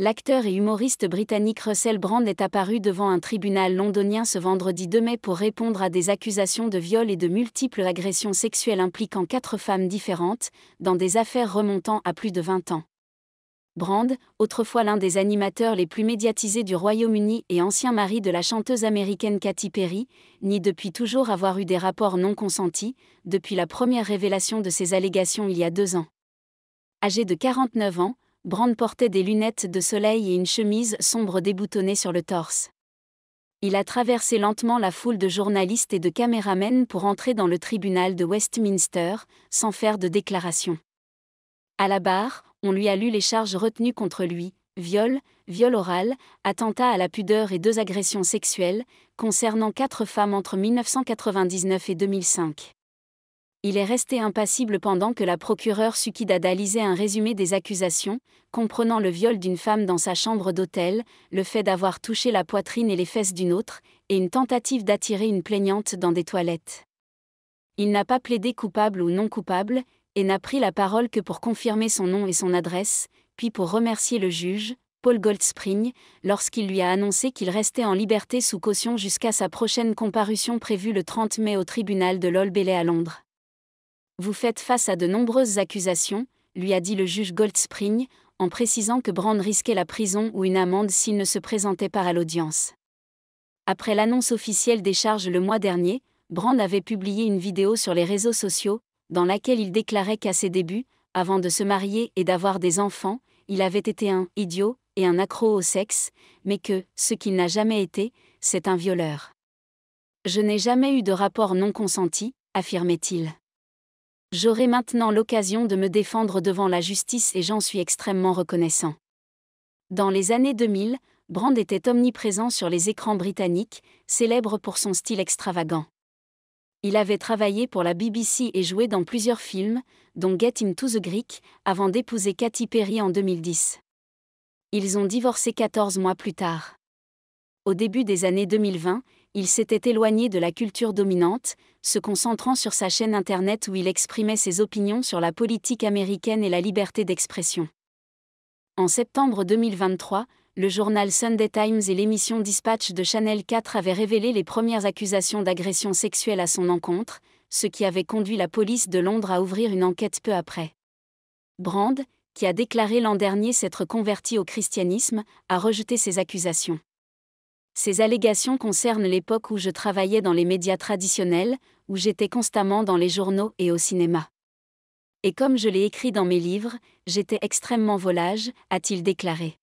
L'acteur et humoriste britannique Russell Brand est apparu devant un tribunal londonien ce vendredi 2 mai pour répondre à des accusations de viol et de multiples agressions sexuelles impliquant 4 femmes différentes, dans des affaires remontant à plus de 20 ans. Brand, autrefois l'un des animateurs les plus médiatisés du Royaume-Uni et ancien mari de la chanteuse américaine Katy Perry, nie depuis toujours avoir eu des rapports non consentis, depuis la première révélation de ces allégations il y a 2 ans. Âgé de 49 ans, Brand portait des lunettes de soleil et une chemise sombre déboutonnée sur le torse. Il a traversé lentement la foule de journalistes et de caméramens pour entrer dans le tribunal de Westminster, sans faire de déclaration. À la barre, on lui a lu les charges retenues contre lui: viol, viol oral, attentat à la pudeur et 2 agressions sexuelles, concernant 4 femmes entre 1999 et 2005. Il est resté impassible pendant que la procureure Suki Dada lisait un résumé des accusations, comprenant le viol d'une femme dans sa chambre d'hôtel, le fait d'avoir touché la poitrine et les fesses d'une autre, et une tentative d'attirer une plaignante dans des toilettes. Il n'a pas plaidé coupable ou non coupable, et n'a pris la parole que pour confirmer son nom et son adresse, puis pour remercier le juge, Paul Goldspring, lorsqu'il lui a annoncé qu'il restait en liberté sous caution jusqu'à sa prochaine comparution prévue le 30 mai au tribunal de l'Old Bailey à Londres. Vous faites face à de nombreuses accusations, lui a dit le juge Goldspring, en précisant que Brand risquait la prison ou une amende s'il ne se présentait pas à l'audience. Après l'annonce officielle des charges le mois dernier, Brand avait publié une vidéo sur les réseaux sociaux, dans laquelle il déclarait qu'à ses débuts, avant de se marier et d'avoir des enfants, il avait été un « idiot » et un accro au sexe, mais que, ce qu'il n'a jamais été, c'est un violeur. « Je n'ai jamais eu de rapport non consenti », affirmait-il. J'aurai maintenant l'occasion de me défendre devant la justice et j'en suis extrêmement reconnaissant. Dans les années 2000, Brand était omniprésent sur les écrans britanniques, célèbre pour son style extravagant. Il avait travaillé pour la BBC et joué dans plusieurs films, dont Get Into the Greek, avant d'épouser Katy Perry en 2010. Ils ont divorcé 14 mois plus tard. Au début des années 2020, il s'était éloigné de la culture dominante, se concentrant sur sa chaîne internet où il exprimait ses opinions sur la politique américaine et la liberté d'expression. En septembre 2023, le journal Sunday Times et l'émission Dispatch de Channel 4 avaient révélé les premières accusations d'agression sexuelle à son encontre, ce qui avait conduit la police de Londres à ouvrir une enquête peu après. Brand, qui a déclaré l'an dernier s'être converti au christianisme, a rejeté ces accusations. Ces allégations concernent l'époque où je travaillais dans les médias traditionnels, où j'étais constamment dans les journaux et au cinéma. Et comme je l'ai écrit dans mes livres, j'étais extrêmement volage, a-t-il déclaré.